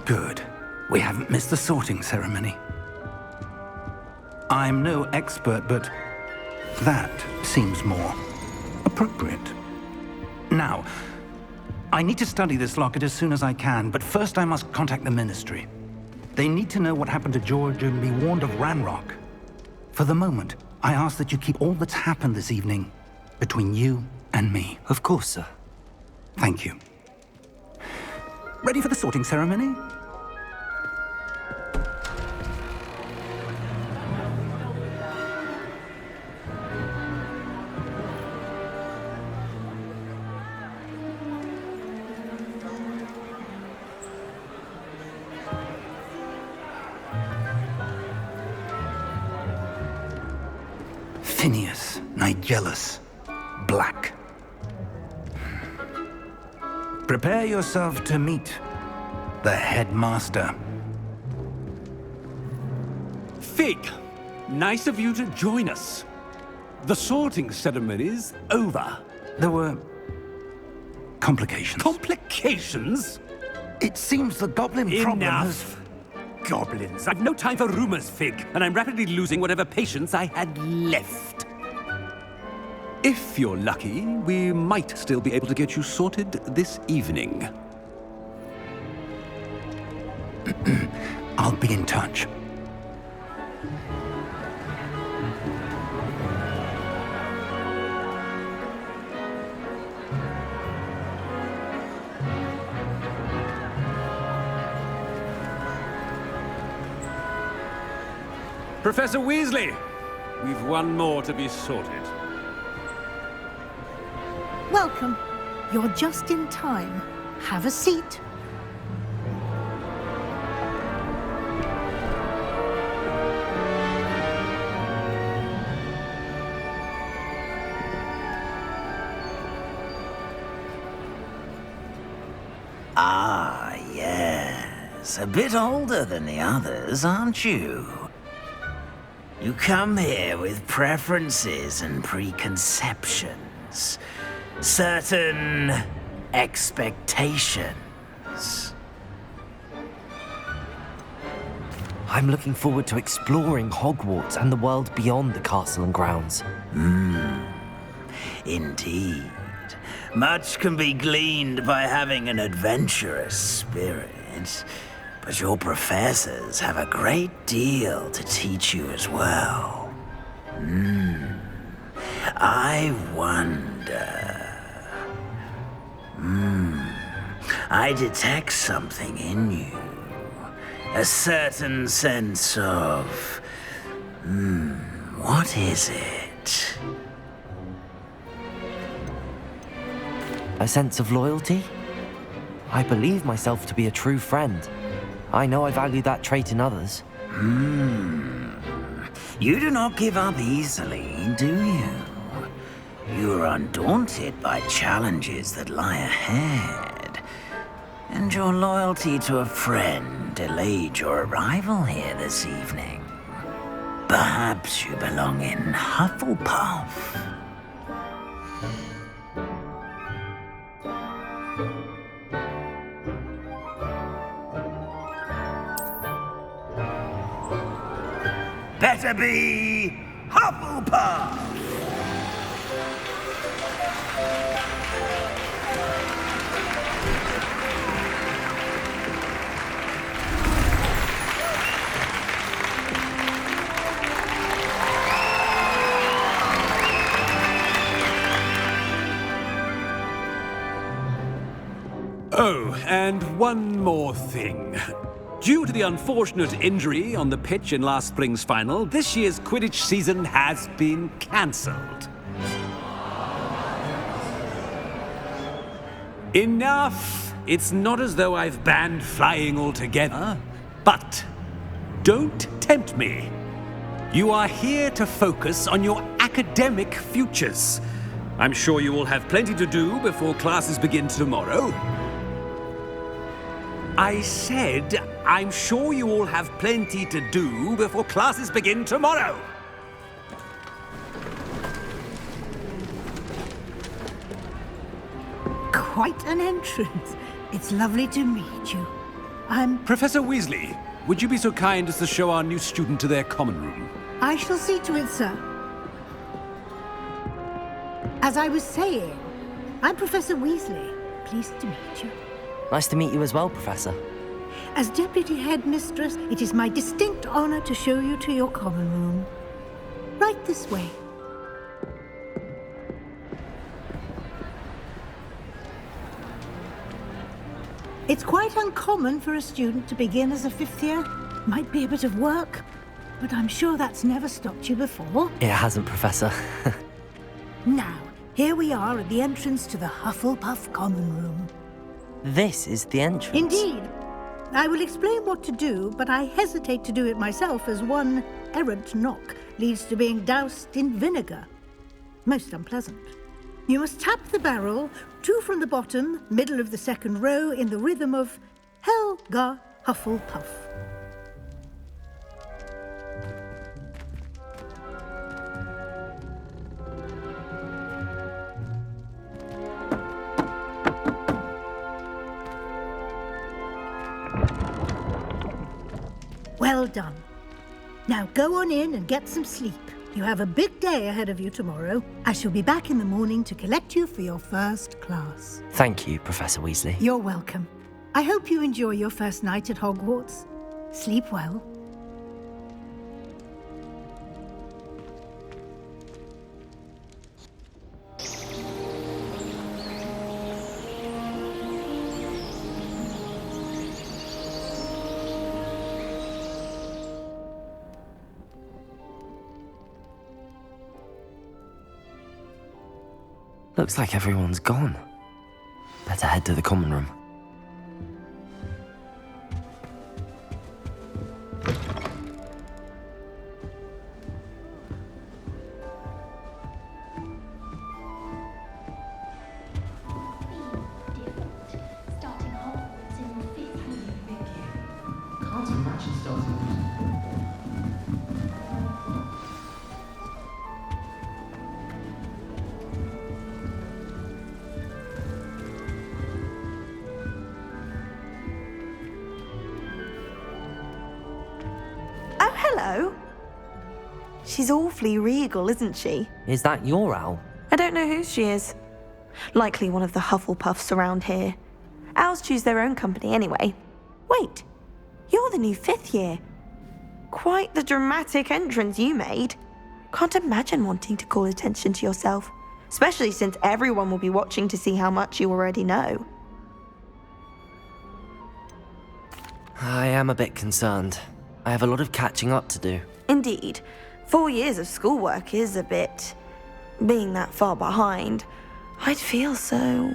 Good. We haven't missed the sorting ceremony. I'm no expert, but that seems more appropriate. Now, I need to study this locket as soon as I can, but first I must contact the Ministry. They need to know what happened to George and be warned of Ranrock. For the moment, I ask that you keep all that's happened this evening between you and me. Of course, sir. Thank you. Ready for the sorting ceremony? Phineas, Nigellus, Black. Prepare yourself to meet the headmaster. Fig, nice of you to join us. The sorting ceremony's over. There were complications. Complications? It seems the goblin problem has... Enough! Goblins. I've no time for rumors, Fig, and I'm rapidly losing whatever patience I had left. If you're lucky, we might still be able to get you sorted this evening. I'll be in touch. Professor Weasley, we've one more to be sorted. Welcome. You're just in time. Have a seat. Ah, yes. A bit older than the others, aren't you? You come here with preferences and preconceptions. Certain expectations. I'm looking forward to exploring Hogwarts and the world beyond the castle and grounds. Indeed. Much can be gleaned by having an adventurous spirit, but your professors have a great deal to teach you as well. I wonder... I detect something in you. A certain sense of... what is it? A sense of loyalty? I believe myself to be a true friend. I know I value that trait in others. You do not give up easily, do you? You are undaunted by challenges that lie ahead. And your loyalty to a friend delayed your arrival here this evening. Perhaps you belong in Hufflepuff. Better be Hufflepuff! Oh, and one more thing. Due to the unfortunate injury on the pitch in last spring's final, this year's Quidditch season has been cancelled. Enough! It's not as though I've banned flying altogether, but don't tempt me. You are here to focus on your academic futures. I'm sure you will have plenty to do before classes begin tomorrow. I said, I'm sure you all have plenty to do before classes begin tomorrow. Quite an entrance. It's lovely to meet you. Professor Weasley, would you be so kind as to show our new student to their common room? I shall see to it, sir. As I was saying, I'm Professor Weasley. Pleased to meet you. Nice to meet you as well, Professor. As Deputy Headmistress, it is my distinct honor to show you to your common room. Right this way. It's quite uncommon for a student to begin as a fifth year. Might be a bit of work, but I'm sure that's never stopped you before. It hasn't, Professor. Now, here we are at the entrance to the Hufflepuff common room. This is the entrance. Indeed. I will explain what to do, but I hesitate to do it myself as one errant knock leads to being doused in vinegar. Most unpleasant. You must tap the barrel, 2 from the bottom, middle of the second row, in the rhythm of Helga Hufflepuff. Well done. Now go on in and get some sleep. You have a big day ahead of you tomorrow. I shall be back in the morning to collect you for your first class. Thank you, Professor Weasley. You're welcome. I hope you enjoy your first night at Hogwarts. Sleep well. Looks like everyone's gone. Better head to the common room. Starting Hogwarts in your 5th year. Can't imagine starting. Hello. She's awfully regal, isn't she? Is that your owl? I don't know who she is. Likely one of the Hufflepuffs around here. Owls choose their own company anyway. Wait, you're the new 5th year. Quite the dramatic entrance you made. Can't imagine wanting to call attention to yourself, especially since everyone will be watching to see how much you already know. I am a bit concerned. I have a lot of catching up to do. Indeed. 4 years of schoolwork is a bit... Being that far behind, I'd feel so...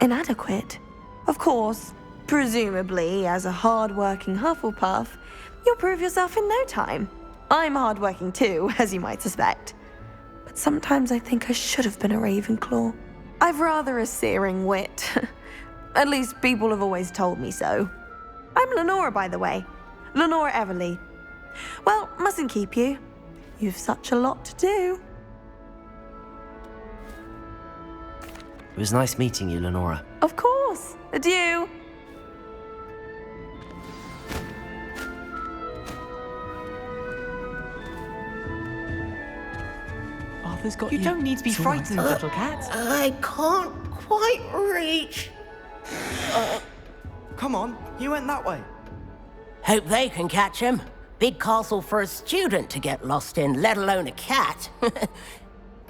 inadequate. Of course, presumably, as a hard-working Hufflepuff, you'll prove yourself in no time. I'm hard-working too, as you might suspect. But sometimes I think I should have been a Ravenclaw. I've rather a searing wit. At least people have always told me so. I'm Lenora, by the way. Lenora Everly. Well, mustn't keep you. You've such a lot to do. It was nice meeting you, Lenora. Of course. Adieu. Arthur's got You don't need to be frightened, little cat. I can't quite reach. Come on, you went that way. Hope they can catch him. Big castle for a student to get lost in, let alone a cat.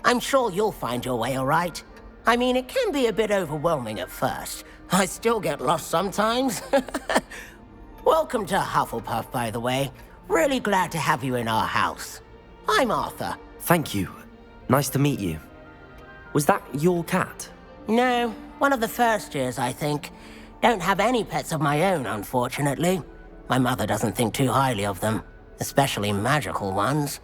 I'm sure you'll find your way all right. I mean, it can be a bit overwhelming at first. I still get lost sometimes. Welcome to Hufflepuff, by the way. Really glad to have you in our house. I'm Arthur. Thank you. Nice to meet you. Was that your cat? No, one of the first years, I think. Don't have any pets of my own, unfortunately. My mother doesn't think too highly of them, especially magical ones.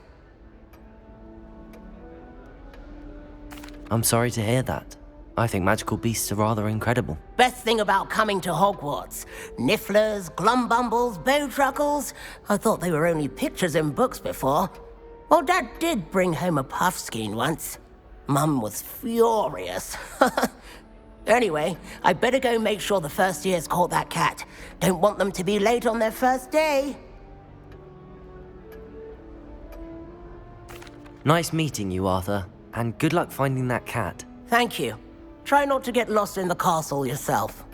I'm sorry to hear that. I think magical beasts are rather incredible. Best thing about coming to Hogwarts. Nifflers, glumbumbles, bowtruckles. I thought they were only pictures in books before. Well, Dad did bring home a puffskein once. Mum was furious. Anyway, I better go make sure the first years caught that cat. Don't want them to be late on their first day. Nice meeting you, Arthur. And good luck finding that cat. Thank you. Try not to get lost in the castle yourself.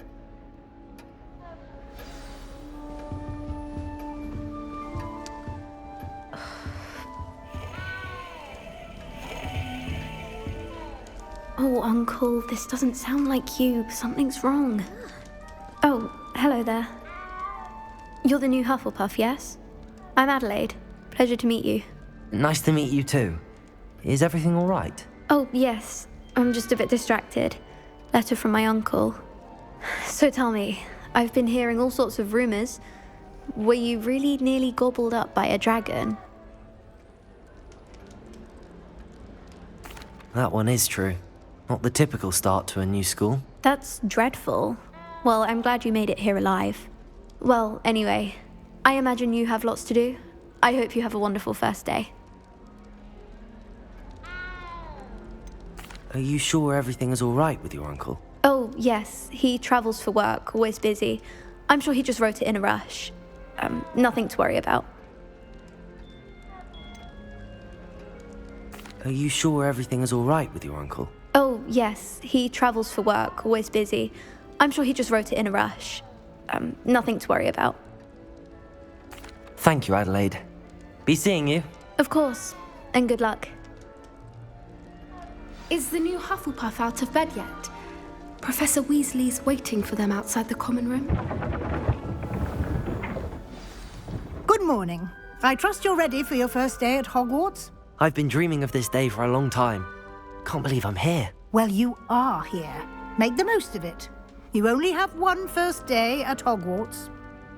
Oh, Uncle, this doesn't sound like you. Something's wrong. Oh, hello there. You're the new Hufflepuff, yes? I'm Adelaide. Pleasure to meet you. Nice to meet you too. Is everything all right? Oh, yes. I'm just a bit distracted. Letter from my uncle. So tell me, I've been hearing all sorts of rumors. Were you really nearly gobbled up by a dragon? That one is true. Not the typical start to a new school. That's dreadful. Well, I'm glad you made it here alive. Well, anyway, I imagine you have lots to do. I hope you have a wonderful first day. Are you sure everything is all right with your uncle? Oh, yes. He travels for work, always busy. I'm sure he just wrote it in a rush. Nothing to worry about. Are you sure everything is all right with your uncle? Oh, yes. He travels for work, always busy. I'm sure he just wrote it in a rush. Nothing to worry about. Thank you, Adelaide. Be seeing you. Of course. And good luck. Is the new Hufflepuff out of bed yet? Professor Weasley's waiting for them outside the common room. Good morning. I trust you're ready for your first day at Hogwarts? I've been dreaming of this day for a long time. Can't believe I'm here. Well, you are here. Make the most of it. You only have one first day at Hogwarts.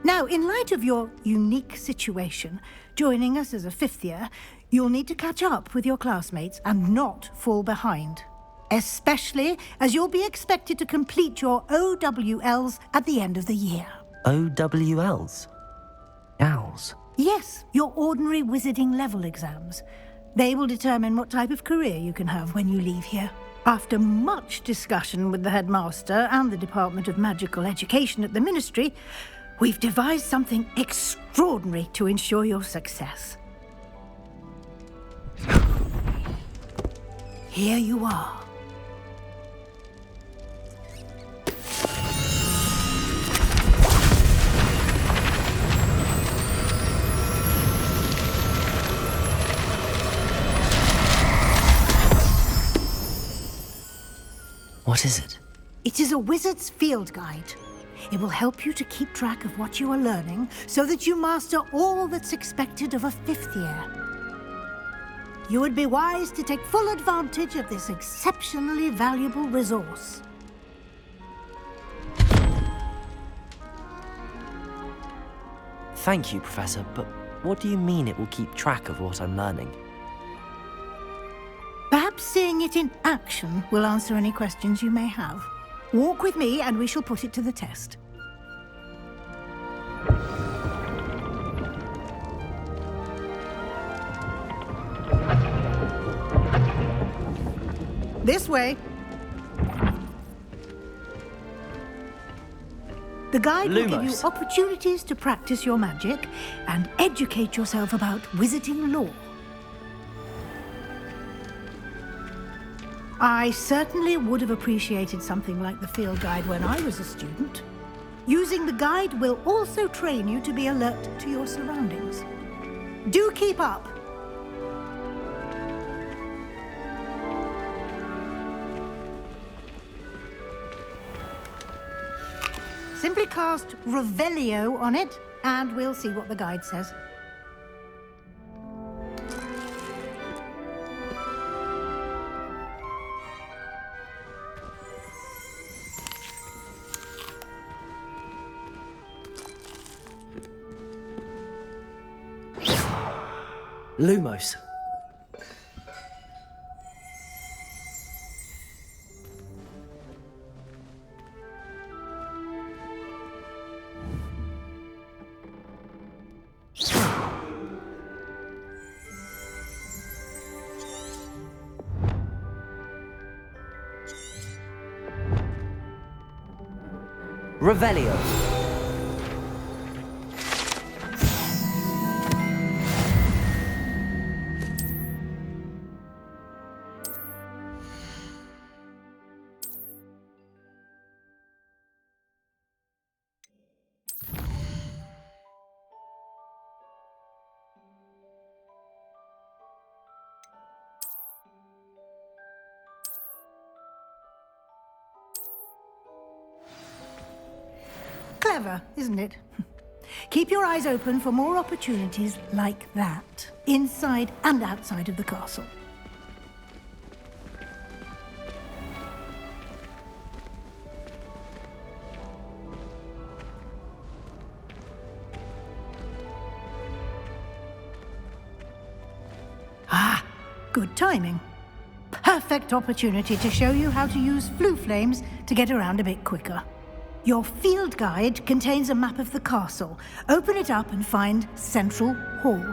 Now, in light of your unique situation, joining us as a fifth year, you'll need to catch up with your classmates and not fall behind. Especially as you'll be expected to complete your OWLs at the end of the year. OWLs? Owls? Yes, your ordinary wizarding level exams. They will determine what type of career you can have when you leave here. After much discussion with the headmaster and the Department of Magical Education at the Ministry, we've devised something extraordinary to ensure your success. Here you are. What is it? It is a wizard's field guide. It will help you to keep track of what you are learning so that you master all that's expected of a fifth year. You would be wise to take full advantage of this exceptionally valuable resource. Thank you, Professor, but what do you mean it will keep track of what I'm learning? Perhaps seeing it in action will answer any questions you may have. Walk with me and we shall put it to the test. This way. The guide will give you opportunities to practice your magic and educate yourself about wizarding lore. I certainly would have appreciated something like the field guide when I was a student. Using the guide will also train you to be alert to your surroundings. Do keep up. Simply cast Revelio on it, and we'll see what the guide says. Lumos. Revelio. Clever, isn't it? Keep your eyes open for more opportunities like that, inside and outside of the castle. Ah, good timing. Perfect opportunity to show you how to use flue flames to get around a bit quicker. Your field guide contains a map of the castle. Open it up and find Central Hall.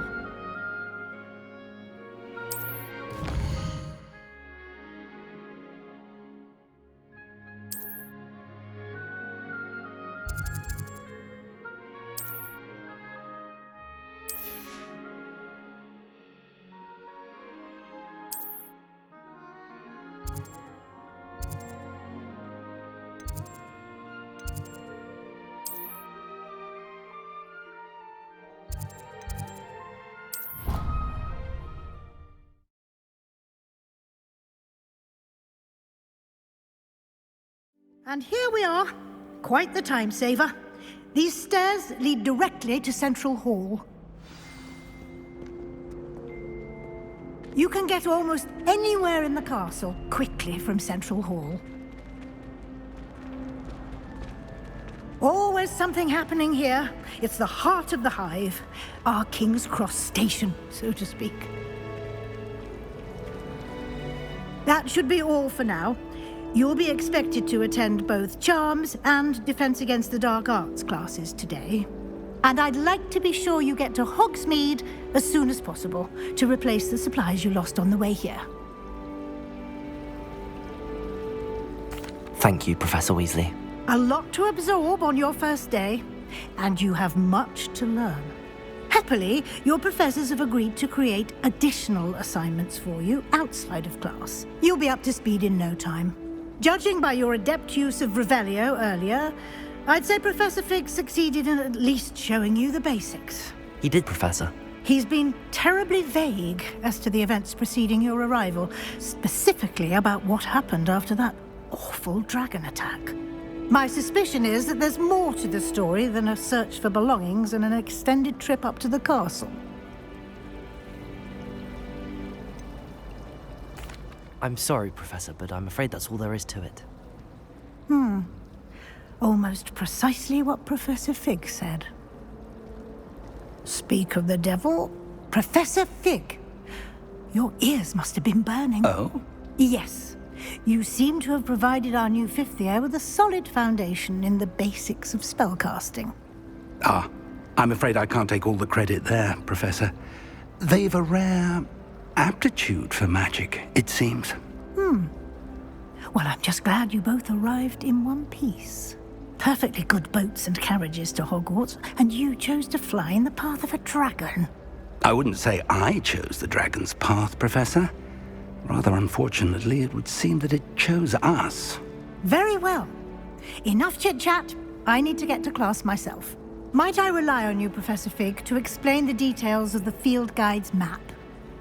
And here we are. Quite the time saver. These stairs lead directly to Central Hall. You can get almost anywhere in the castle quickly from Central Hall. Always something happening here. It's the heart of the hive, our King's Cross station, so to speak. That should be all for now. You'll be expected to attend both Charms and Defense Against the Dark Arts classes today. And I'd like to be sure you get to Hogsmeade as soon as possible to replace the supplies you lost on the way here. Thank you, Professor Weasley. A lot to absorb on your first day, and you have much to learn. Happily, your professors have agreed to create additional assignments for you outside of class. You'll be up to speed in no time. Judging by your adept use of Revelio earlier, I'd say Professor Fig succeeded in at least showing you the basics. He did, Professor. He's been terribly vague as to the events preceding your arrival, specifically about what happened after that awful dragon attack. My suspicion is that there's more to the story than a search for belongings and an extended trip up to the castle. I'm sorry, Professor, but I'm afraid that's all there is to it. Almost precisely what Professor Fig said. Speak of the devil, Professor Fig. Your ears must have been burning. Oh? Yes. You seem to have provided our new fifth year with a solid foundation in the basics of spellcasting. Ah, I'm afraid I can't take all the credit there, Professor. They've a rare aptitude for magic, it seems. Well, I'm just glad you both arrived in one piece. Perfectly good boats and carriages to Hogwarts, and you chose to fly in the path of a dragon. I wouldn't say I chose the dragon's path, Professor. Rather unfortunately, it would seem that it chose us. Very well. Enough chit-chat. I need to get to class myself. Might I rely on you, Professor Fig, to explain the details of the field guide's map?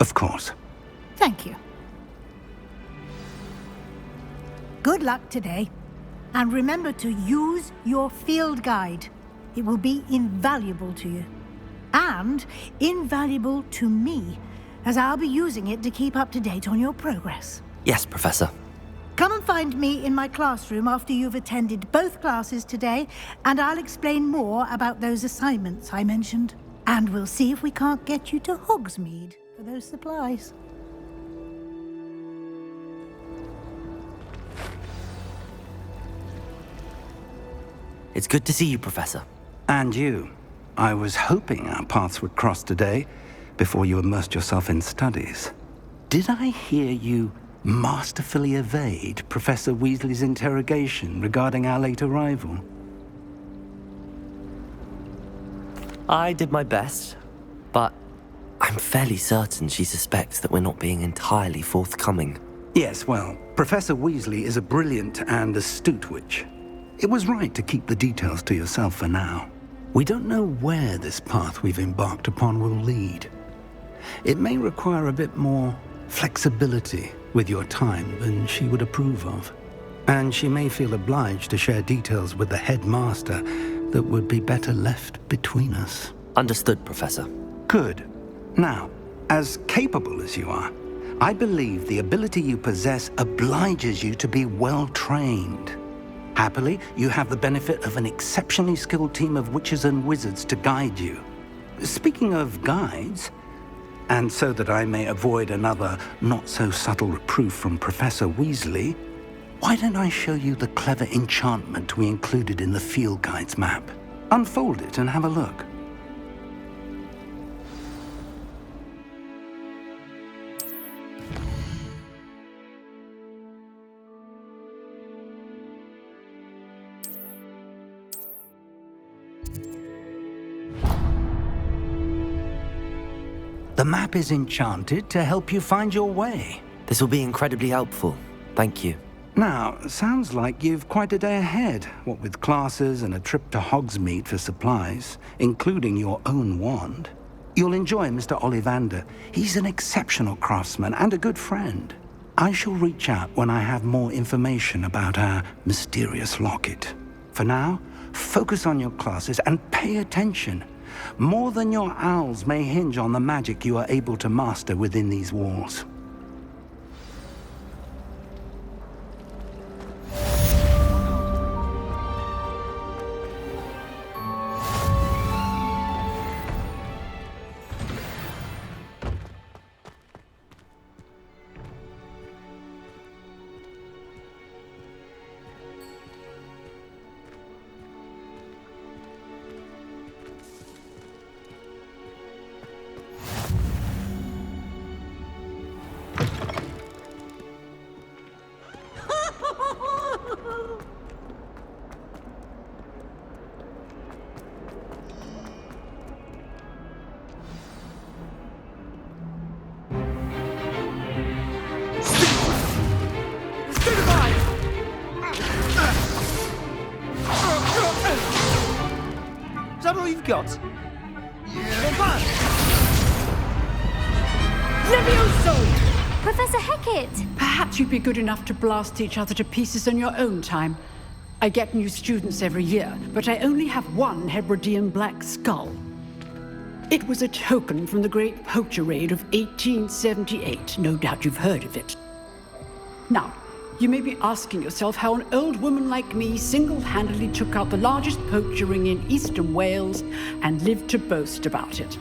Of course. Thank you. Good luck today. And remember to use your field guide. It will be invaluable to you. And invaluable to me, as I'll be using it to keep up to date on your progress. Yes, Professor. Come and find me in my classroom after you've attended both classes today, and I'll explain more about those assignments I mentioned. And we'll see if we can't get you to Hogsmeade for those supplies. It's good to see you, Professor. And you. I was hoping our paths would cross today, before you immersed yourself in studies. Did I hear you masterfully evade Professor Weasley's interrogation regarding our late arrival? I did my best, but I'm fairly certain she suspects that we're not being entirely forthcoming. Yes, well, Professor Weasley is a brilliant and astute witch. It was right to keep the details to yourself for now. We don't know where this path we've embarked upon will lead. It may require a bit more flexibility with your time than she would approve of. And she may feel obliged to share details with the headmaster that would be better left between us. Understood, Professor. Good. Now, as capable as you are, I believe the ability you possess obliges you to be well trained. Happily, you have the benefit of an exceptionally skilled team of witches and wizards to guide you. Speaking of guides, and so that I may avoid another not-so-subtle reproof from Professor Weasley, why don't I show you the clever enchantment we included in the field guide's map? Unfold it and have a look. The map is enchanted to help you find your way. This will be incredibly helpful. Thank you. Now, sounds like you've quite a day ahead, what with classes and a trip to Hogsmeade for supplies, including your own wand. You'll enjoy Mr. Ollivander. He's an exceptional craftsman and a good friend. I shall reach out when I have more information about our mysterious locket. For now, focus on your classes and pay attention. More than your owls may hinge on the magic you are able to master within these walls. Is that all you've got? Levioso! Professor Hecat! Perhaps you'd be good enough to blast each other to pieces in your own time. I get new students every year, but I only have one Hebridean black skull. It was a token from the Great Poacher Raid of 1878. No doubt you've heard of it. Now, you may be asking yourself how an old woman like me single-handedly took out the largest poacher ring in eastern Wales and lived to boast about it.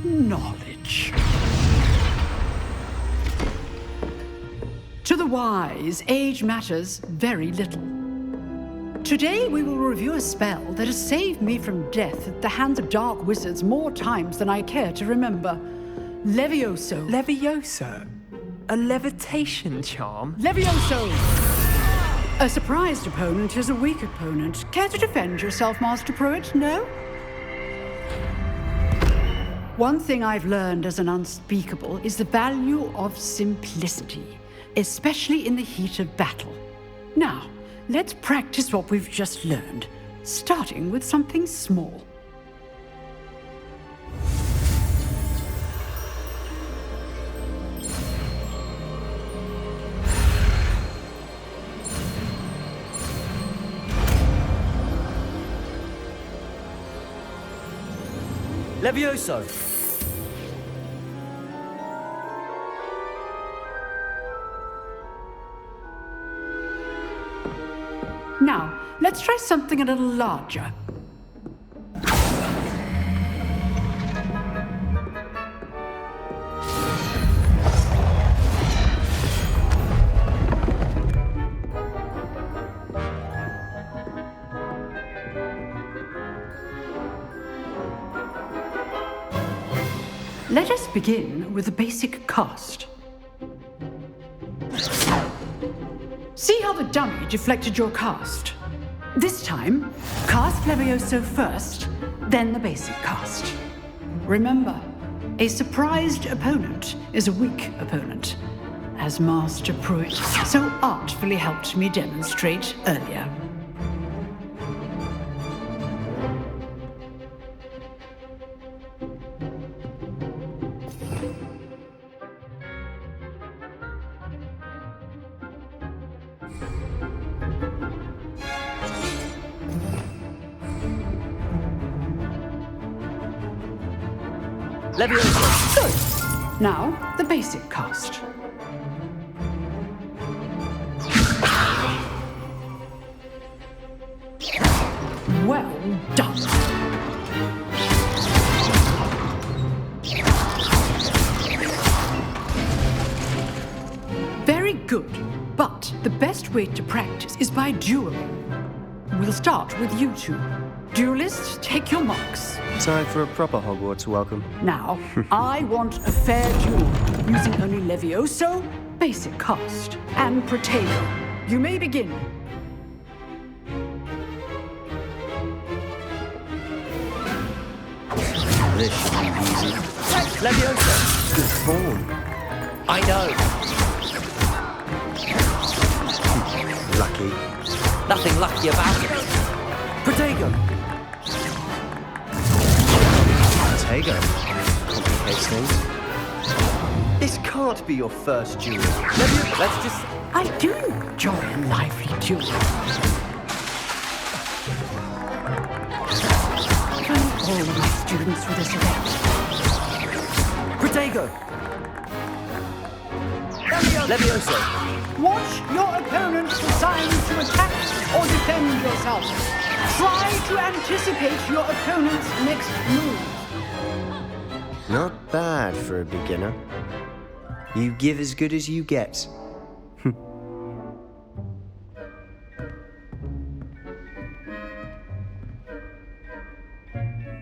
Knowledge. To the wise, age matters very little. Today we will review a spell that has saved me from death at the hands of dark wizards more times than I care to remember. Levioso. Levioso? A levitation charm? Levioso! A surprised opponent is a weak opponent. Care to defend yourself, Master Pruitt? No? One thing I've learned as an unspeakable is the value of simplicity, especially in the heat of battle. Now, let's practice what we've just learned, starting with something small. Levioso! Now, let's try something a little larger. Let us begin with the basic cast. See how the dummy deflected your cast? This time, cast Levioso first, then the basic cast. Remember, a surprised opponent is a weak opponent, as Master Pruitt so artfully helped me demonstrate earlier. Leviosa! Good. Now, the basic cast. Well done. Very good. But the best way to practice is by dueling. We'll start with you two. Duelists, take your marks. Time for a proper Hogwarts welcome. Now, I want a fair duel, using only Levioso, basic cast, and Protego. You may begin. This should be easy. Leviosa! Good form. I know. Lucky. Nothing lucky about it. Protego! Protego. Complicates things. This can't be your first duel. Let's just... I do enjoy a lively duel. All my students for this event. Protego! Leviosa! Watch your opponents decide to attack or defend yourself. Try to anticipate your opponent's next move. Not bad for a beginner. You give as good as you get.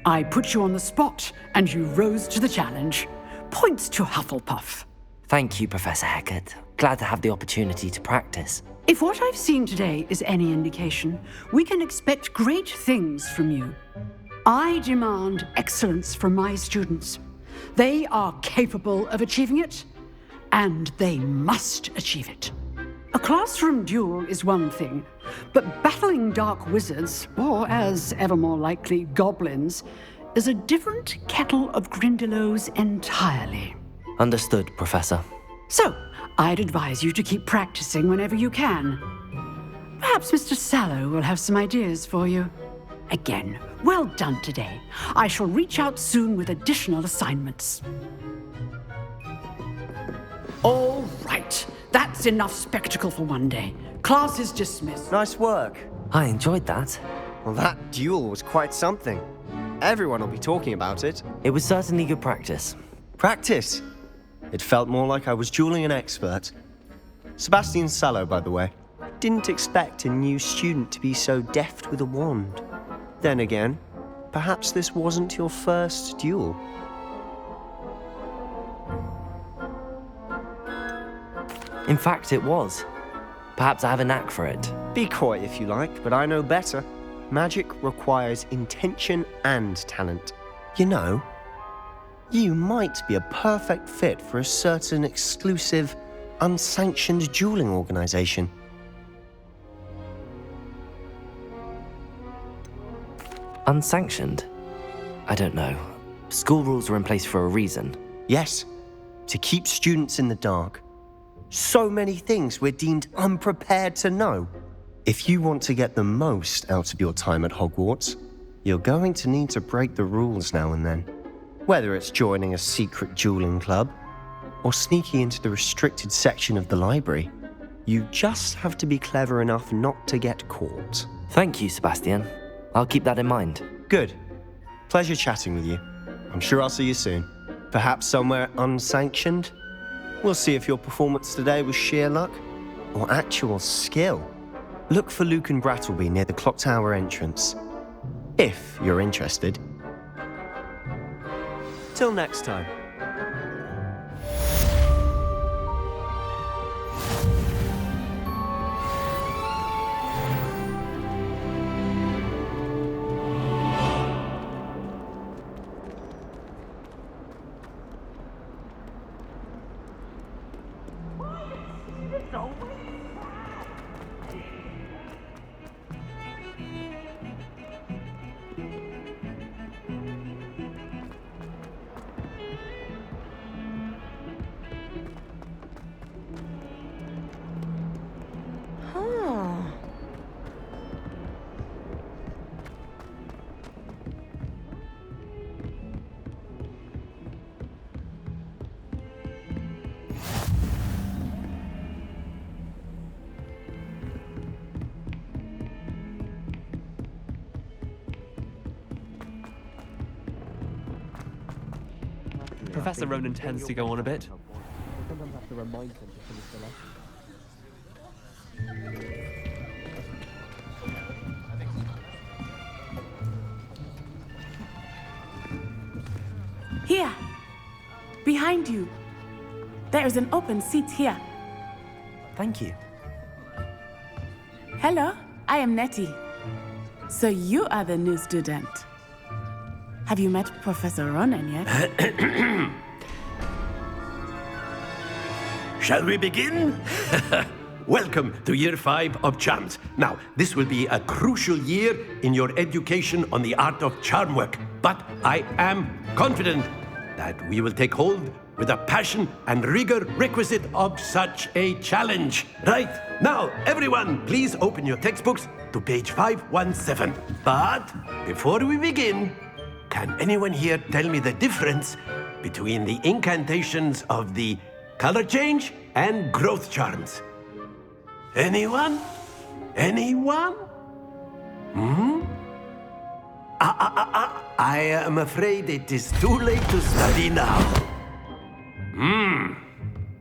I put you on the spot, and you rose to the challenge. Points to Hufflepuff. Thank you, Professor Hecat. Glad to have the opportunity to practice. If what I've seen today is any indication, we can expect great things from you. I demand excellence from my students. They are capable of achieving it, and they must achieve it. A classroom duel is one thing, but battling dark wizards, or as ever more likely, goblins, is a different kettle of Grindylows entirely. Understood, Professor. So, I'd advise you to keep practicing whenever you can. Perhaps Mr. Sallow will have some ideas for you. Again, well done today. I shall reach out soon with additional assignments. All right. That's enough spectacle for one day. Class is dismissed. Nice work. I enjoyed that. Well, that duel was quite something. Everyone will be talking about it. It was certainly good practice. Practice? It felt more like I was dueling an expert. Sebastian Sallow, by the way. Didn't expect a new student to be so deft with a wand. Then again, perhaps this wasn't your first duel. In fact, it was. Perhaps I have a knack for it. Be coy if you like, but I know better. Magic requires intention and talent. You know, you might be a perfect fit for a certain exclusive, unsanctioned dueling organization. Unsanctioned? I don't know. School rules are in place for a reason. Yes, to keep students in the dark. So many things we're deemed unprepared to know. If you want to get the most out of your time at Hogwarts, you're going to need to break the rules now and then. Whether it's joining a secret dueling club or sneaking into the restricted section of the library, you just have to be clever enough not to get caught. Thank you, Sebastian. I'll keep that in mind. Good. Pleasure chatting with you. I'm sure I'll see you soon. Perhaps somewhere unsanctioned? We'll see if your performance today was sheer luck or actual skill. Look for Luke and Brattleby near the clock tower entrance, if you're interested. Till next time. Professor Ronan tends to go on a bit. Here! Behind you! There is an open seat here. Thank you. Hello, I am Nettie. So you are the new student. Have you met Professor Ronan yet? Shall we begin? Welcome to Year 5 of Charms. Now, this will be a crucial year in your education on the art of charm work, but I am confident that we will take hold with the passion and rigor requisite of such a challenge. Right, now, everyone, please open your textbooks to page 517. But before we begin, can anyone here tell me the difference between the incantations of the color change and growth charms? Anyone? Anyone? I am afraid it is too late to study now.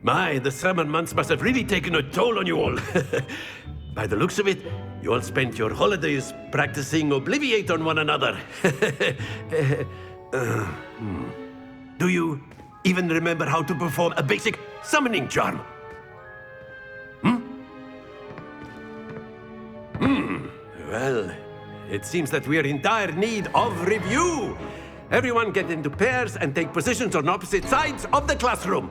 My, the summer months must have really taken a toll on you all. By the looks of it, you all spent your holidays practicing Obliviate on one another. Do you even remember how to perform a basic summoning charm? Well, it seems that we are in dire need of review. Everyone get into pairs and take positions on opposite sides of the classroom.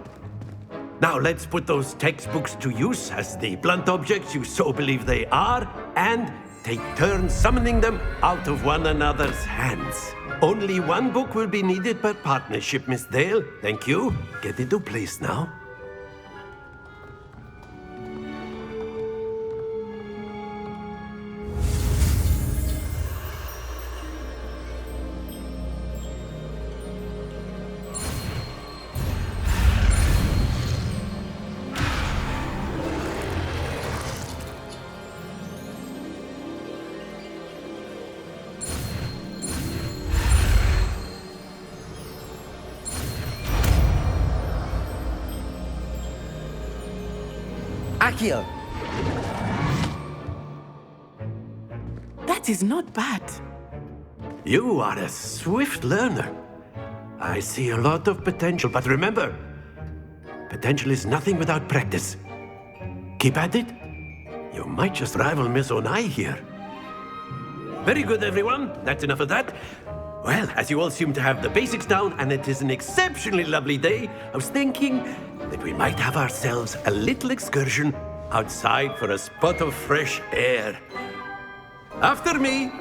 Now let's put those textbooks to use as the blunt objects you so believe they are, and take turns summoning them out of one another's hands. Only one book will be needed per partnership, Miss Dale. Thank you. Get into place now. Accio! That is not bad. You are a swift learner. I see a lot of potential, but remember, potential is nothing without practice. Keep at it. You might just rival Miss Onai here. Very good, everyone. That's enough of that. Well, as you all seem to have the basics down, and it is an exceptionally lovely day, I was thinking that we might have ourselves a little excursion outside for a spot of fresh air. After me.